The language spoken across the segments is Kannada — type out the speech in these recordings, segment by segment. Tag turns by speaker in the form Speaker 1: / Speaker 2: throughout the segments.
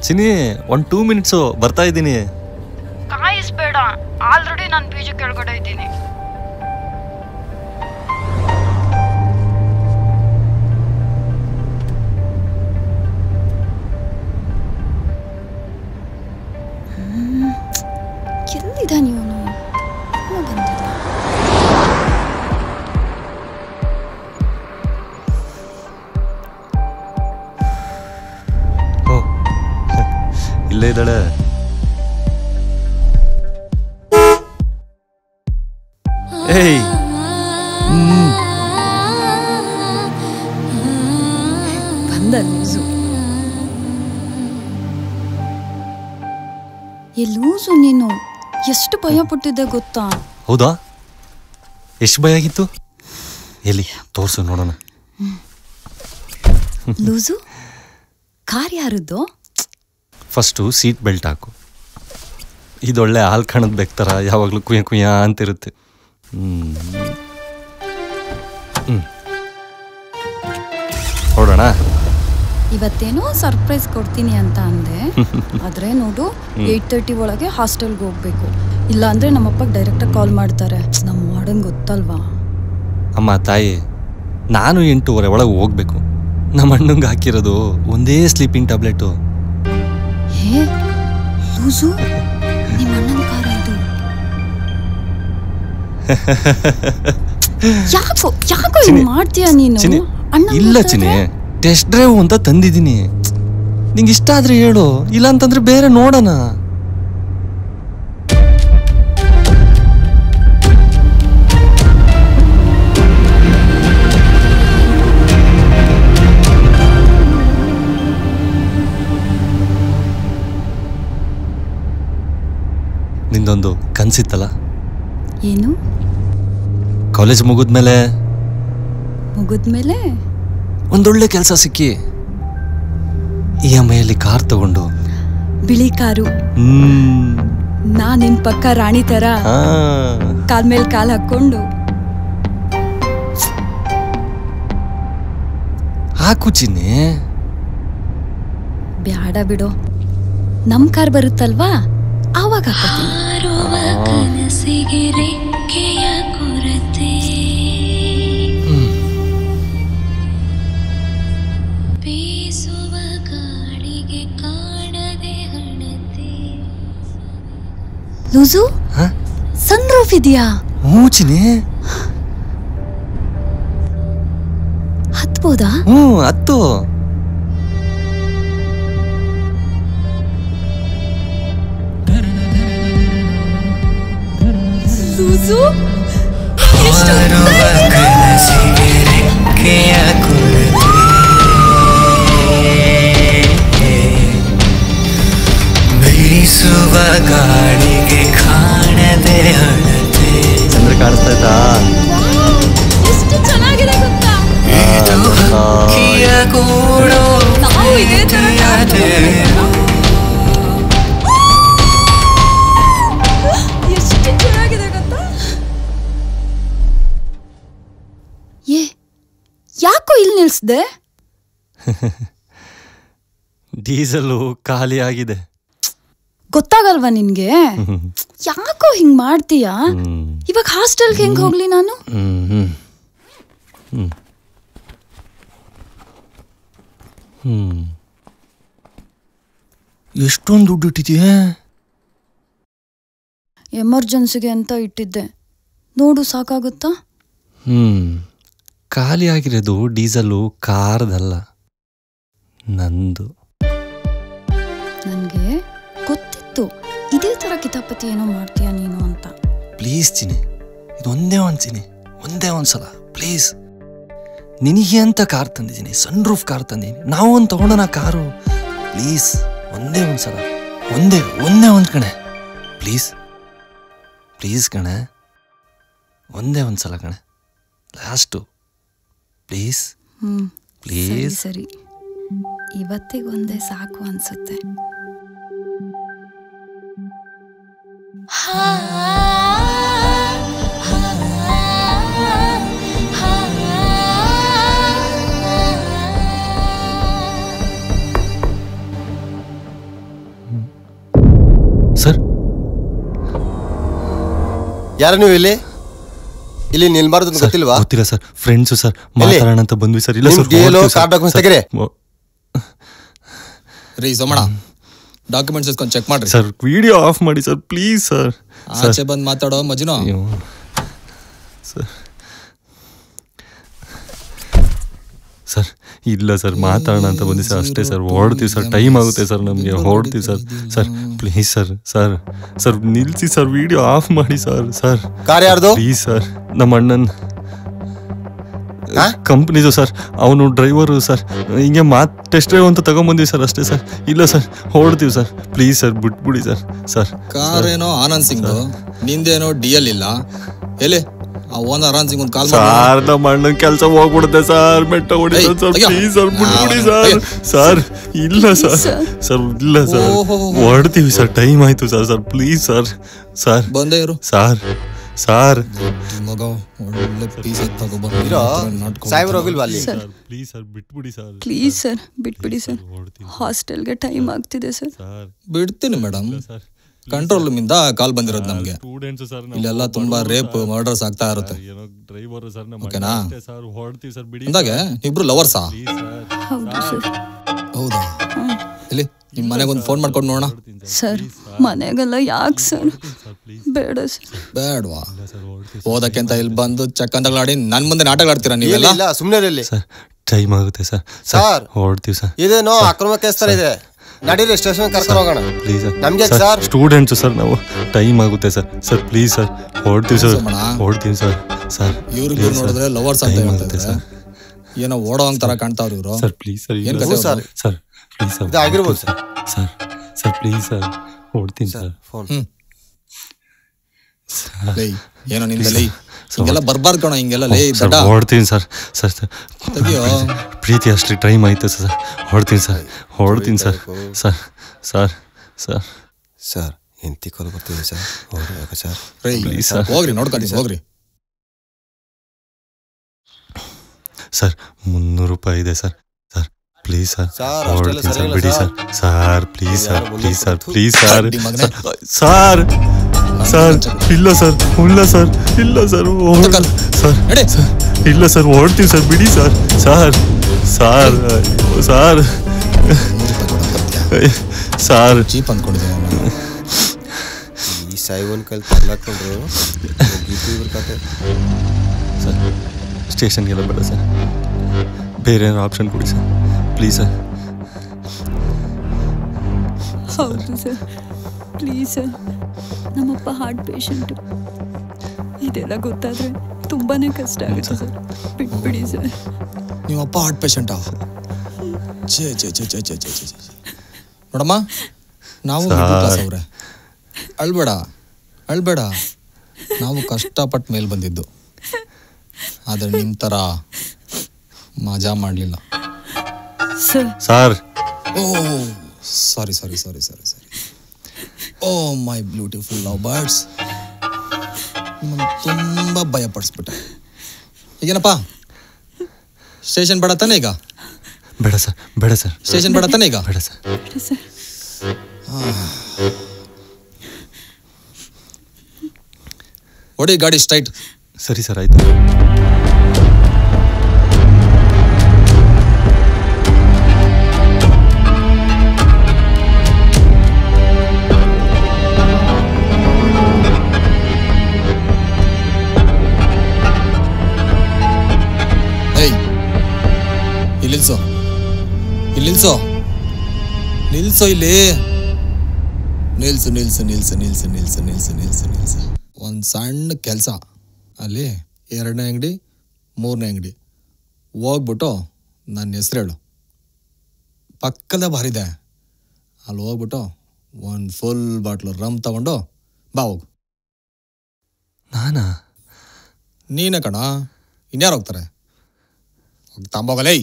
Speaker 1: ಚಿನಿ ಒಂದು 2 ಮಿನಿಟ್ಸು ಬರ್ತಾ ಇದ್ದೀನಿ.
Speaker 2: ಕಾಯಿಸ್ಬೇಡ, ಆಲ್ರೆಡಿ ನಾನು ಬೀಜ ಕೆಳಗಡೆ ಇದ್ದೀನಿ.
Speaker 3: ಎಲ್ಲಿದ್ದಾನೆ ಇವನು? ಬಂದಿಲ್ಲ.
Speaker 1: ಇಲ್ಲೇ ಇದ್ದಾಳೆ. ಏಯ್
Speaker 3: ಬಂದ ಲೂಸು. ಈ ಲೂಸು ನೀನು ಎಷ್ಟು ಭಯ ಪಟ್ಟಿದ್ದೆ ಗೊತ್ತಾ?
Speaker 1: ಹೌದಾ? ಎಷ್ಟು ಭಯ ಆಗಿತ್ತು? ಎಲ್ಲಿ ತೋರ್ಸು ನೋಡೋಣ.
Speaker 3: ಲೂಸು, ಕಾರ್ ಯಾರದ್ದು?
Speaker 1: ಫಸ್ಟು ಸೀಟ್ ಬೆಲ್ಟ್ ಹಾಕು. ಇದೊಳ್ಳೆ ಹಾಲು ಕಾಣದ್ ಬೇಕ್ತಾರ ಯಾವಾಗಲೂ ಕುಯ್ಯ ಕುಯ್ಯ ಅಂತಿರುತ್ತೆ. ಹೊರಡೋಣ.
Speaker 3: ಇವತ್ತೇನೋ ಸರ್ಪ್ರೈಸ್ ಕೊಡ್ತೀನಿ ಅಂತ ಅಂದೆ, ಆದರೆ ನೋಡು 8:30 ಒಳಗೆ ಹಾಸ್ಟೆಲ್ಗೆ ಹೋಗ್ಬೇಕು. ಇಲ್ಲ ಅಂದರೆ ನಮ್ಮಪ್ಪಗೆ ಡೈರೆಕ್ಟಾಗಿ ಕಾಲ್ ಮಾಡ್ತಾರೆ. ನಮ್ಮ ವಾರ್ಡನ್ ಗೊತ್ತಲ್ವಾ?
Speaker 1: ಅಮ್ಮ ತಾಯಿ, ನಾನು 8:30 ಒಳಗೆ ಹೋಗ್ಬೇಕು. ನಮ್ಮ ಅಣ್ಣಂಗೆ ಹಾಕಿರೋದು ಒಂದೇ ಸ್ಲೀಪಿಂಗ್ ಟ್ಯಾಬ್ಲೆಟು.
Speaker 3: ಹೇ ಲೂಸು, ನಿಮ್ಮ ಅಣ್ಣನ ಕಾರ ಇದು. ಯಾಕೋ ಹಿಂಗೆ ಮಾಡ್ತೀಯ ನೀನು?
Speaker 1: ಇಲ್ಲ ಚಿನಿ, ಟೆಸ್ಟ್ ಡ್ರೈವ್ ಅಂತ ತಂದಿದ್ದೀನಿ. ನಿಂಗೆ ಇಷ್ಟ ಆದ್ರೆ ಹೇಳು, ಇಲ್ಲ ಅಂತಂದ್ರೆ ಬೇರೆ ನೋಡೋಣ. ನಿಂದೊಂದು ಕನ್ಸಿತ್ತಲ್ಲ?
Speaker 3: ಏನು?
Speaker 1: ಕಾಲೇಜ್ ಮುಗಿದ್ಮೇಲೆ ಒಂದೊಳ್ಳೆ ಕೆಲಸ ಸಿಕ್ಕಿ EMI ಕಾರ್ ತಗೊಂಡು,
Speaker 3: ಬಿಳಿ ಕಾರು, ನಾ ನಿನ್ ಪಕ್ಕ ರಾಣಿ ತರ ಕಾಲ್ ಮೇಲೆ ಕಾಲ್ ಹಾಕೊಂಡು
Speaker 1: ಹಾಕು ಚಿನ್ನಿ.
Speaker 3: ಬ್ಯಾಡ ಬಿಡು, ನಮ್ ಕಾರ್ ಬರುತ್ತಲ್ವಾ ಆವಾಗ ಹಾಕೋತೀನಿ. ಲೂಸು, ಸನ್ ರೂಫ್ ಇದೆಯಾ?
Speaker 1: ಹ್ಞೂ ಚಿನಿ,
Speaker 3: ಹತ್ಬೋದಾ?
Speaker 1: ಹತ್ತು.
Speaker 3: ಲೂಸು,
Speaker 4: ಬೀಸುವ ಗಾಳಿಗೆ ಕಾಣದೆ ಹಣತೆ.
Speaker 1: ಚಂದ್ರ ಕಾಣಿಸ್ತಾ
Speaker 3: ಎಷ್ಟು ಚೆನ್ನಾಗಿದೆ ಗೊತ್ತಾ?
Speaker 4: ಹಕ್ಕಿಯ ಗೂಡು
Speaker 3: ಎಷ್ಟು ಚೆನ್ನಾಗಿದೆ ಗೊತ್ತಾ? ಯಾಕೋ ಇಲ್ಲಿ ನಿಲ್ಸ್ದೆ?
Speaker 1: ಡೀಸೆಲು ಖಾಲಿ ಆಗಿದೆ.
Speaker 3: ಗೊತ್ತಾಗಲ್ವಾ ನಿನ್ಗೆ? ಯಾಕೋ ಹಿಂಗ್ ಮಾಡ್ತೀಯಾ? ಇವಾಗ ಹಾಸ್ಟೆಲ್ಗೆ ಹೆಂಗ್ ಹೋಗ್ಲಿ ನಾನು?
Speaker 1: ಎಷ್ಟೊಂದು ದುಡ್ಡು ಇಟ್ಟಿದೀಯ?
Speaker 3: ಎಮರ್ಜೆನ್ಸಿಗೆ ಅಂತ ಇಟ್ಟಿದ್ದೆ, ನೋಡು ಸಾಕಾಗುತ್ತಾ?
Speaker 1: ಖಾಲಿ ಆಗಿರೋದು ಡೀಸೆಲು ಕಾರ್ದಲ್ಲ, ನಂದು.
Speaker 3: ನನಗೆ ಗೊತ್ತಿತ್ತು ಇದೇ ತರ ಕಿತಾಪತಿ ಏನೋ ಮಾಡ್ತೀಯ ನೀನು ಅಂತ.
Speaker 1: ಪ್ಲೀಸ್ ಚಿನಿ, ಇದೊಂದೇ ಒಂದು ಚಿನಿ, ಒಂದೇ ಒಂದ್ಸಲ ಪ್ಲೀಸ್. ನಿನಗೆ ಅಂತ ಕಾರ್ ತಂದಿದ್ದೀನಿ, ಸನ್ ರೂಫ್ ಕಾರ್ ತಂದಿದ್ದೀನಿ. ನಾವು ಒಂದು ತಗೊಂಡೋಣ ಕಾರು. ಪ್ಲೀಸ್ ಒಂದೇ ಒಂದ್ಸಲ, ಒಂದೇ ಒಂದು ಕಣೆ, ಪ್ಲೀಸ್ ಪ್ಲೀಸ್ ಕಣೆ, ಒಂದೇ ಒಂದ್ಸಲ ಕಣೆ, ಲಾಸ್ಟು ಪ್ಲೀಸ್ ಪ್ಲೀಸ್.
Speaker 3: ಸರಿ, ಇವತ್ತಿಗೊಂದೇ ಸಾಕು ಅನ್ಸುತ್ತೆ.
Speaker 5: ಯಾರು ನೀವು ಇಲ್ಲಿ ನಿಲ್ಬಾರ್ದು ಅಂತ ಗೊತ್ತಿಲ್ವಾ?
Speaker 1: ಗೊತ್ತಿಲ್ಲ ಸರ್, ಫ್ರೆಂಡ್ಸು ಸರ್, ಮಾತಾಡೋಣ ಅಂತ ಬಂದ್ವಿ ಸರ್. ಇಲ್ಲ ಸರ್,
Speaker 5: ಕಾರ್ಡ್ ಡಾಕ್ಯುಮೆಂಟ್ಸ್ ತೆಗೆರೆ.
Speaker 6: ರೀ ಸೋಮಣ್ಣ, ಡಾಕ್ಯುಮೆಂಟ್ಸ್ ಇಸ್ಕೊಂಡು ಚೆಕ್ ಮಾಡ್ರಿ
Speaker 1: ಸರ್. ವಿಡಿಯೋ ಆಫ್ ಮಾಡಿ ಸರ್, ಪ್ಲೀಸ್ ಸರ್.
Speaker 6: ಆಚೆ ಬಂದು ಮಾತಾಡೋ ಮಜ್ನು.
Speaker 1: ಸರ್ ಇಲ್ಲ ಸರ್, ಮಾತಾಡೋಣ ಅಂತ ಬಂದಿ ಸರ್, ಅಷ್ಟೇ ಸರ್. ಹೊರಡ್ತೀವಿ ಸರ್, ಟೈಮ್ ಆಗುತ್ತೆ ಸರ್ ನಮಗೆ, ಹೊರಡ್ತೀವಿ sir. Sir please sir, sir sir ನಿಲ್ಸಿ ಸರ್, ವಿಡಿಯೋ ಆಫ್ ಮಾಡಿ ಸರ್. ಸರ್
Speaker 5: ಕಾರ್ ಯಾರ್ದು?
Speaker 1: ಪ್ಲೀಸ್ ಸರ್, ನಮ್ಮ ಅಣ್ಣನ್ ಕಂಪ್ನಿದು ಸರ್, ಅವನು ಡ್ರೈವರು ಸರ್. ಹಿಂಗೆ ಟೆಸ್ಟ್ ಡ್ರೈವ್ ಅಂತ ತಗೊಂಬಂದಿವಿ ಸರ್, ಅಷ್ಟೇ ಸರ್. ಇಲ್ಲ ಸರ್, ಹೊರಡ್ತೀವಿ ಸರ್, ಪ್ಲೀಸ್ ಸರ್, ಬಿಟ್ಬಿಡಿ ಸರ್. ಸರ್
Speaker 6: ಕಾರ್ ಏನೋ ಆನಂದ್ ಸಿಂಗ್, ನಿಂದೇನೋ DL ಇಲ್ಲ. ಎಲ್ಲಿ ಆ ಓನರ್ ಆನಂದ್ ಸಿಂಗ್ ಒಂದು ಕಾಲ್
Speaker 1: ಸರ್, ನಮ್ಮ ಅಣ್ಣನ ಕೆಲಸ ಹೋಗ್ಬಿಡುತ್ತೆ ಸರ್, ಬೆಟ್ಟ ಹೊಡಿತಾರೆ ಸರ್. ಪ್ಲೀಸ್ ಸರ್, ಬಿಟ್ಬಿಡಿ ಸರ್. ಸರ್ ಇಲ್ಲ ಸರ್, ಸರ್ ಇಲ್ಲ ಸರ್, ಹೊರಡ್ತೀವಿ ಸರ್, ಟೈಮ್ ಆಯ್ತು sir. Sir please sir. Sir
Speaker 6: ಬಂದೇ ಇರು
Speaker 1: ಸರ್. ಸರ್
Speaker 6: ಮಗ ಒಳ್ಳೆ ಪೀಸ್
Speaker 5: ಸಾಹೇಬ್ರು ಹೋಗಿಲ್ವಾ ಅಲ್ಲಿ?
Speaker 1: ಪ್ಲೀಸ್ ಸರ್, ಬಿಟ್ಬಿಡಿ ಸರ್.
Speaker 3: ಪ್ಲೀಸ್ ಸರ್, ಬಿಟ್ಬಿಡಿ ಸರ್. ಹಾಸ್ಟೆಲ್ಗೆ ಟೈಮ್ ಆಗ್ತಿದೆ ಸರ್.
Speaker 6: ಬಿಡ್ತೀನಿ ಮೇಡಮ್. ಕಂಟ್ರೋಲ್ ರೂಮಿಂದ ಕಾಲ್ ಬಂದಿರೋದು ನಮ್ಗೆ. ಇಲ್ಲೆಲ್ಲ ತುಂಬಾ ರೇಪ್ ಮರ್ಡರ್ಸ್ ಆಗ್ತಾ ಇರುತ್ತೆ. ಓಕೆನಾ? ಅಂದಾಗೆ ಇಬ್ರು ಲವರ್ಸಾ? ಹೌದಾ? ಇಲ್ಲಿ ನಿಮ್ ಮನೆಗೆ ಒಂದು ಫೋನ್ ಮಾಡ್ಕೊಂಡು ನೋಡೋಣ.
Speaker 3: ಸರ್ ಮನೆಗೆಲ್ಲ ಯಾಕೆ ಸರ್? ಬೇಡ ಸರ್.
Speaker 6: ಬೇಡವಾ? ಓದಕ್ಕೆ ಅಂತ ಇಲ್ಲಿ ಬಂದು ಚಕ್ಕಂದಗಳಾಡಿ ನನ್ ಮುಂದೆ ನಾಟಕ ಆಡ್ತೀರಾ ನೀವೆಲ್ಲ?
Speaker 5: ಇಲ್ಲ ಸುಮ್ಮನೆ
Speaker 1: ಸರ್, ಟೈಮ್ ಆಗುತ್ತೆ ಸರ್.
Speaker 5: ಸರ್
Speaker 1: ಹೊರಡ್ತೀವಿ ಸರ್.
Speaker 5: ಇದೇನೋ ಅಕ್ರಮ ಕೇಸ್ ತರ ಇದೆ. ನಡೀರಿ ಸ್ಟೇಷನ್ ಕರ್ಕೊಂಡು ಹೋಗೋಣ.
Speaker 1: Please sir.
Speaker 5: ನಮ್ಗೆ ಸರ್
Speaker 1: ಸ್ಟೂಡೆಂಟ್ಸ್ ಸರ್ ನಾವು, ಟೈಮ್ ಆಗುತ್ತೆ ಸರ್. ಸರ್ ಪ್ಲೀಸ್ ಸರ್, ಹೊರಡ್ತೀವಿ ಸರ್, ಹೊರಡ್ತೀವಿ ಸರ್. ಸರ್
Speaker 6: ಇವ್ರಿಗೆ ನೋಡಿದ್ರೆ ಲವರ್ಸ್ ಅಂತ ಹೇಳ್ತಾರೆ ಸರ್. ಏನೋ ಓಡೋಂಗ್ ತರ ಕಾಣ್ತಾವ್ರಿ ಇವರು.
Speaker 1: Sir please sir.
Speaker 5: ಏನ್ ಕತೆ ಸರ್?
Speaker 1: ಸರ್ ಪ್ಲೀಸ್ ಸರ್,
Speaker 5: ಇದು ಆಗಿರ್ಬೋದು sir.
Speaker 1: Sir sir please sir, ಹೊರಡ್ತೀನಿ ಸರ್.
Speaker 5: ಫೋನ್
Speaker 6: ಏನೋ ನಿಂದಲೇ ಹಿಂಗೆಲ್ಲ ಬರ್ಬಾರ್ದು ಕಣ, ಹಿಂಗೆಲ್ಲ ಲೇ ದಡ್ಡ.
Speaker 1: ಹೊರಡ್ತೀನಿ ಸರ್. ಸರ್
Speaker 6: ತೆಗಿಯೋ.
Speaker 1: ಪ್ರೀತಿ ಅಷ್ಟೇ ಟೈಮ್ ಆಯ್ತು ಸರ್. ಹೊರಡ್ತೀನಿ ಸರ್, ಹೊರಡ್ತೀನಿ sir. Sir sir sir
Speaker 5: sir ಎಂತಿ ಕಾಲ್ ಬರ್ತೀವಿ ಸರ್. ಸರ್
Speaker 1: ಪ್ಲೀಸ್ ಸರ್,
Speaker 6: ಹೋಗ್ರಿ ನೋಡ್ಕೊಂಡು ಹೋಗ್ರಿ.
Speaker 1: ಸರ್ 300 ರೂಪಾಯಿ ಇದೆ sir. Sir please sir,
Speaker 5: sir,
Speaker 1: ಹೊರಡ್ತೀನಿ
Speaker 5: ಅಷ್ಟೆಲ್ಲ
Speaker 1: ಸರ್, ಬಿಡಿ
Speaker 5: sir.
Speaker 1: Sir. Sir please sir, please sir, please sir.
Speaker 6: ಮಗನೇ.
Speaker 1: ಸರ್ ಸರ್ ಇಲ್ಲ ಸರ್, ಇಲ್ಲ ಸರ್, ಇಲ್ಲ ಸರ್, ಸರ್
Speaker 6: ನಡೆ.
Speaker 1: ಸರ್ ಇಲ್ಲ ಸರ್, ಹೊರಡ್ತೀವಿ ಸರ್, ಬಿಡಿ sir. Sir sir sir sir
Speaker 6: cheap ಅಂದ್ಕೊಂಡಿದ್ದೀನಿ ನಾನು.
Speaker 5: ಈ ಸಾಯಿವನ್ ಕಲ್ ತರ್ಲಾಕೊಂಡ್ರು ಕತೆ.
Speaker 1: ಸರ್ ಸ್ಟೇಷನ್ಗೆಲ್ಲ ಬೇಡ ಸರ್, ಬೇರೆ ಏನಾರು ಆಪ್ಷನ್ ಕೊಡಿ ಸರ್, ಪ್ಲೀಸ್ ಸರ್.
Speaker 3: ಹೌದು ಸರ್, ಪ್ಲೀಸ್ ಸರ್. ನಮ್ಮಪ್ಪ ಹಾರ್ಟ್ ಪೇಷಂಟು. ಇದೆಲ್ಲ ಗೊತ್ತಾದರೆ ತುಂಬಾ ಕಷ್ಟ ಆಗುತ್ತೆ ಸರ್. ಬಿಟ್ಬಿಡಿ ಸರ್.
Speaker 6: ನೀವಪ್ಪ ಹಾರ್ಟ್ ಪೇಷಂಟಾ? ಛೇ ಛೇ ಛೇ ಛೇ ಛೇ ಛೇ ಛೇ ಛೇ. ನೋಡಮ್ಮ, ನಾವು ಅವ್ರೆ, ಅಳ್ಬೇಡ ಅಳ್ಬೇಡ. ನಾವು ಕಷ್ಟಪಟ್ಟ ಮೇಲೆ ಬಂದಿದ್ದು, ಆದರೆ ನಿಮ್ಮ ಥರ ಮಜಾ ಮಾಡಲಿಲ್ಲ
Speaker 1: sir.
Speaker 6: Oh sorry sorry sorry sorry sorry. Oh my beautiful love birds, ನಿಮ್ಮನ್ನು ತುಂಬ ಭಯಪಡಿಸ್ಬಿಟ್ಟೆ. ಈಗೇನಪ್ಪ, ಸ್ಟೇಷನ್ ಬೇಡ ತಾನೆ ಈಗ?
Speaker 1: ಬೇಡ ಸರ್, ಬೇಡ ಸರ್.
Speaker 6: ಸ್ಟೇಷನ್ ಬೇಡ ತಾನೆ ಈಗ?
Speaker 1: ಬೇಡ ಸರ್.
Speaker 6: ಹೊಡಿ ಗಾಡಿ ಸ್ಟ್ರೈಟ್.
Speaker 1: ಸರಿ ಸರ್, ಆಯ್ತು.
Speaker 6: ನಿಲ್ಸೋ, ಇಲ್ಲಿ ನಿಲ್ಸೋ, ನಿಲ್ಸೋ, ಇಲ್ಲಿ ನಿಲ್ಸು ನಿಲ್ಸು ನಿಲ್ಸು ನಿಲ್ಸು ನಿಲ್ಸು ನಿಲ್ಸು ನಿಲ್ಸು ನಿಲ್ಸು. ಒಂದು ಸಣ್ಣ ಕೆಲಸ ಅಲ್ಲಿ 2ನೇ ಅಂಗಡಿ 3ನೇ ಅಂಗಡಿ ಹೋಗ್ಬಿಟ್ಟು ನನ್ನ ಹೆಸ್ರು ಹೇಳು, ಪಕ್ಕದ ಬಾರಿದೆ, ಅಲ್ಲಿ ಹೋಗ್ಬಿಟ್ಟು ಒಂದು ಫುಲ್ ಬಾಟ್ಲು ರಮ್ ತಗೊಂಡು ಬಾ. ಹೋಗು.
Speaker 1: ನಾನಾ?
Speaker 6: ನೀನೇ ಕಣ, ಇನ್ಯಾರು ಹೋಗ್ತಾರೆ? ತಾಂಬೋಗಲೇ.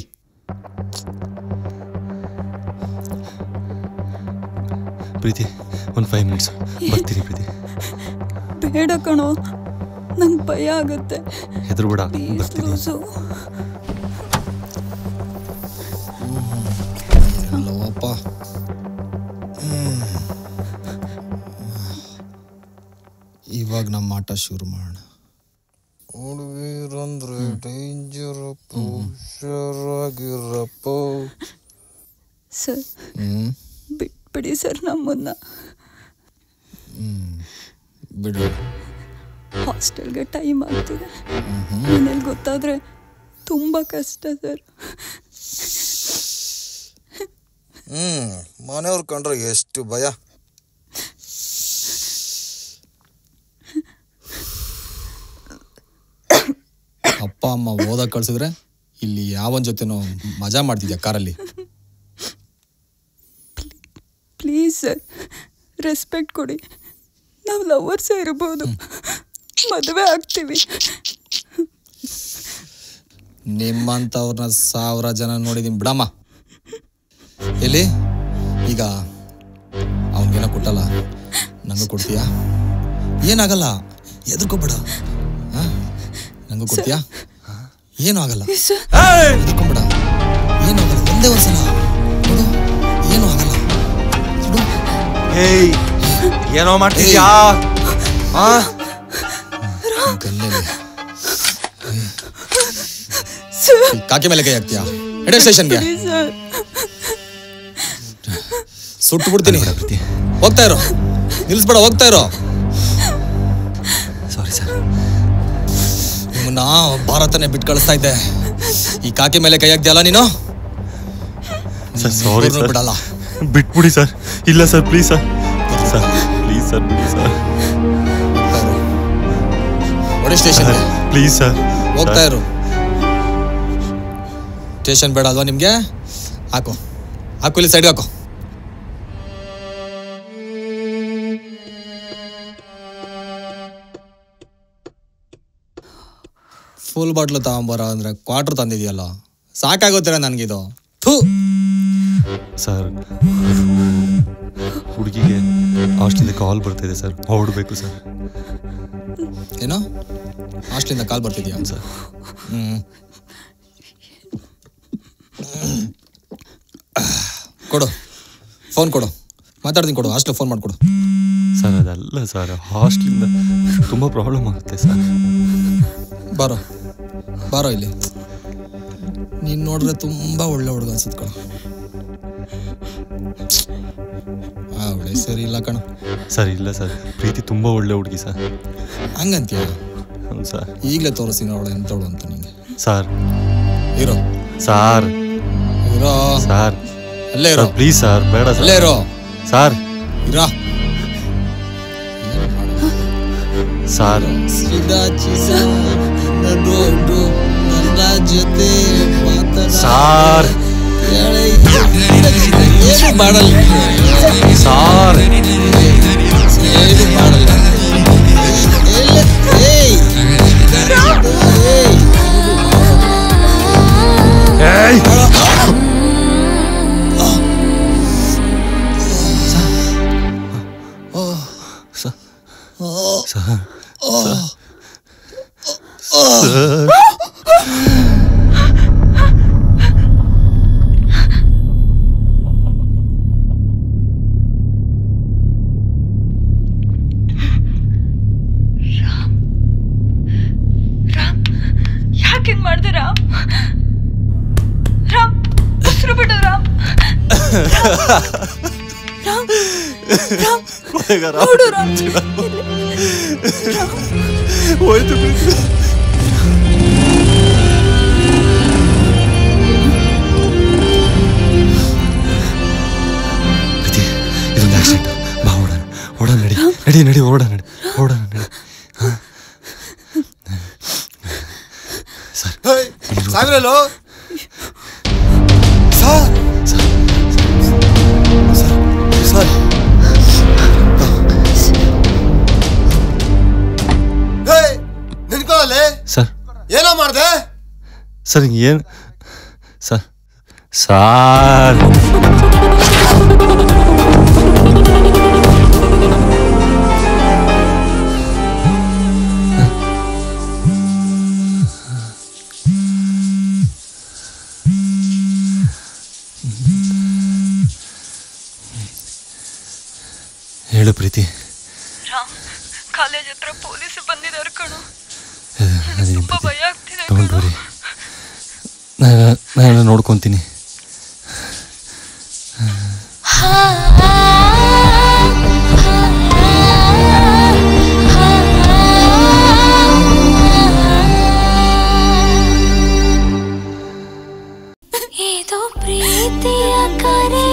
Speaker 1: ಪ್ರೀತಿ, ಒಂದು 5 ಮಿನಿಟ್ಸ್ ಬರ್ತೀನಿ ಪ್ರೀತಿ.
Speaker 3: ಬೇಡ ಕಣೋ, ನಂಗೆ ಭಯ ಆಗುತ್ತೆ.
Speaker 1: ಹೆದರ್ಬೇಡ, ಬರ್ತೀನಿ.
Speaker 6: ಎಲ್ಲವಪ್ಪ. ಇವಾಗ ನಮ್ಮ ಆಟ ಶುರು ಮಾಡೋಣ. ಹುಡುಗಿರಂದ್ರೆ ಡೇಂಜರಪ್ಪ, ಹುಷಾರಾಗಿರಪ್ಪ.
Speaker 3: ಸರ್ ಬಿಟ್ಬಿಡಿ ಸರ್ ನಮ್ಮನ್ನ.
Speaker 6: ಬಿಡು.
Speaker 3: ಹಾಸ್ಟೆಲ್ಗೆ ಟೈಮ್ ಆಗ್ತಿದೆ. ಮನೇಲಿ ಗೊತ್ತಾದ್ರೆ ತುಂಬ ಕಷ್ಟ ಸರ್.
Speaker 6: ಮನೆಯವ್ರು ಕಂಡ್ರೆ ಎಷ್ಟು ಭಯ. ಅಪ್ಪ ಅಮ್ಮ ಓದಕ್ಕೆ ಕಳ್ಸಿದ್ರೆ ಇಲ್ಲಿ ಯಾವನ್ ಜೊತೆನೋ ಮಜಾ ಮಾಡ್ತಿದ್ಯಾ ಕಾರಲ್ಲಿ.
Speaker 3: ಪ್ಲೀಸ್ ಸರ್, ರೆಸ್ಪೆಕ್ಟ್ ಕೊಡಿ. ನಾವು ಲವರ್ಸೇ ಇರ್ಬೋದು, ಮದುವೆ ಆಗ್ತೀವಿ.
Speaker 6: ನಿಮ್ಮಂಥವ್ರನ್ನ 1000 ಜನ ನೋಡಿದೀನಿ ಬಿಡಮ್ಮ. ಎಲ್ಲಿ ಈಗ ಅವನಿಗೇನೋ ಕೊಟ್ಟಲ್ಲ, ನಂಗೂ ಕೊಡ್ತೀಯಾ? ಏನಾಗಲ್ಲ, ಎದುರ್ಕೋಬೇಡ. ನಂಗೂ ಕೊಡ್ತೀಯಾ? ಏನೂ ಆಗಲ್ಲ, ಎದುರ್ಕೊಂಬೇಡ. ಏನೂ ಆಗಲ್ಲ, ಒಂದೇ ಒಂದ್ಸಲ ನೋಡು, ಏನೂ ಆಗಲ್ಲ.
Speaker 1: ಏನೋ ಮಾಡ್ತೀಯಾ?
Speaker 6: ಕಾಕಿ ಮೇಲೆ ಕೈ ಹಾಕ್ತೀಯಾ? ಎಡೆ ಸ್ಟೇಷನ್ಗೆ ಸುಟ್ಟು ಬಿಡ್ತೀನಿ. ಹೋಗ್ತಾ ಇರೋ, ನಿಲ್ಸ್ಬೇಡ, ಹೋಗ್ತಾ ಇರೋ.
Speaker 1: Sorry sir.
Speaker 6: ನಿಮ್ಮನ್ನ ಭಾರತನೇ ಬಿಟ್ಟು ಕಳಿಸ್ತಾ ಇದ್ದೆ. ಈ ಕಾಕಿ ಮೇಲೆ ಕೈ ಹಾಕ್ತಿಯಲ್ಲ ನೀನು?
Speaker 1: ಸಾರಿ ಸರ್,
Speaker 6: ಬಿಡಲ್ಲ.
Speaker 1: ಬಿಟ್ಬಿಡಿ ಸರ್. ಇಲ್ಲ sir, please sir. Sir please sir, please sir.
Speaker 6: ಒಡೆ ಸ್ಟೇಷನ್
Speaker 1: ಪ್ಲೀಸ್ ಸರ್.
Speaker 6: ಹೋಗ್ತಾ ಇರು. ಸ್ಟೇಷನ್ ಬೇಡ ಅಲ್ವಾ ನಿಮ್ಗೆ? ಹಾಕು ಹಾಕು, ಇಲ್ಲಿ ಸೈಡ್ಗೆ ಹಾಕು. ಫುಲ್ ಬಾಟ್ಲು ತಗೊಂಬರ ಅಂದ್ರೆ ಕ್ವಾರ್ಟರ್ ತಂದಿದೆಯಲ್ಲ, ಸಾಕಾಗೋತೀರ ನನಗಿದು.
Speaker 1: ಸರ್, ಹುಡುಗಿಗೆ ಹಾಸ್ಟೆಲಿಂದ ಕಾಲ್ ಬರ್ತಿದೆ ಸರ್, ಹೊರಡಬೇಕು ಸರ್.
Speaker 6: ಏನೋ ಹಾಸ್ಟೆಲಿಂದ ಕಾಲ್ ಬರ್ತಿದ್ಯಾ
Speaker 1: ಸರ್?
Speaker 6: ಕೊಡು, ಫೋನ್ ಕೊಡು, ಮಾತಾಡ್ತೀನಿ. ಕೊಡು, ಹಾಸ್ಟೆಲ್ ಫೋನ್ ಮಾಡಿಕೊಡು.
Speaker 1: ಸರ್ ಅದಲ್ಲ ಸರ್, ಹಾಸ್ಟೆಲಿಂದ ತುಂಬ ಪ್ರಾಬ್ಲಮ್ ಆಗುತ್ತೆ ಸರ್.
Speaker 6: ಬಾರೋ ಬಾರೋ ಇಲ್ಲಿ. ನೀನು ನೋಡಿದ್ರೆ ತುಂಬ ಒಳ್ಳೆ ಹುಡುಗ ಅನ್ಸುತ್ತೆ ಕಣ. ಅವಳೆ ಸರಿ ಇಲ್ಲ ಕಣ.
Speaker 1: ಸರ್ ಇಲ್ಲ ಸರ್, ಪ್ರೀತಿ ತುಂಬ ಒಳ್ಳೆ ಹುಡುಗಿ ಸರ್.
Speaker 6: ಹಂಗಂತೀಯ?
Speaker 1: ಹೌದು ಸರ್.
Speaker 6: ಈಗಲೇ ತೋರಿಸ್ತೀನಿ ಅವಳು ಎಂತವಳು ಅಂತ ನಿಂಗೆ.
Speaker 1: ಸರ್
Speaker 6: ಇರೋ
Speaker 1: ಸರ್,
Speaker 6: ಇರೋ
Speaker 1: ಸರ್,
Speaker 6: ಅಲ್ಲೇ ಇರೋ
Speaker 1: ಪ್ಲೀಸ್ ಸರ್. ಬೇಡ ಸರ್,
Speaker 6: ಅಲ್ಲೇ ಇರೋ
Speaker 1: ಸರ್.
Speaker 6: ಇರೋ
Speaker 1: ಸರ್.
Speaker 6: ಜೊತೆ
Speaker 1: ಸಾರ್
Speaker 6: ಏನು ಮಾಡಲ್ಲ
Speaker 1: ಸಾರ್.
Speaker 6: ಏನು ಮಾಡಲ್ಲ.
Speaker 3: ಯಾಕೆ ಮಾಡ್ದೆ ರಾಮ್? ರಾಮ್ ಉಸಿರು ಬಿಡು ರಾಮ್. ರಾಮ್ ರಾಮ್ ನೋಡು ರಾಮ್.
Speaker 1: ಹೋಯ್ತು ಪ್ರೀತಿ. ಇದೊಂದು ಆಕ್ಸಿಡೆಂಟ್. ಬಾ ಓಡೋಣ, ಓಡೋಣ, ನಡಿ ನಡಿ ನಡಿ, ಓಡೋಣ ನಡಿ, ಓಡೋಣ ನಡಿ. ಸರ್
Speaker 5: ಸಾವಿರಲ್ಲೋ
Speaker 1: ಸರ್ ಸರ್
Speaker 5: ನಿನ್ಕೊಳ್ಳಲೆ
Speaker 1: ಸರ್.
Speaker 5: ಏನೋ ಮಾಡ್ದೆ
Speaker 1: ಸರ್? ಏನು ಸರ್? ಸಾರ್ ಹೇಳು ಪ್ರೀತಿ.
Speaker 2: ಕಾಲೇಜ್ ಹತ್ರ ಪೊಲೀಸ್ ಬಂದಿದ್ದಾರೆ ಕಣೋ.
Speaker 1: ನನಗೆ
Speaker 2: ತುಂಬಾ ಭಯ ಆಗ್ತಿದೆ
Speaker 1: ಡೋಂಟ್
Speaker 2: ಕಣೋ.
Speaker 1: ವರಿ, ನಾನು ನೋಡ್ಕೊತೀನಿ.
Speaker 7: ಏದೋ ಪ್ರೀತಿಯ ಕರೆ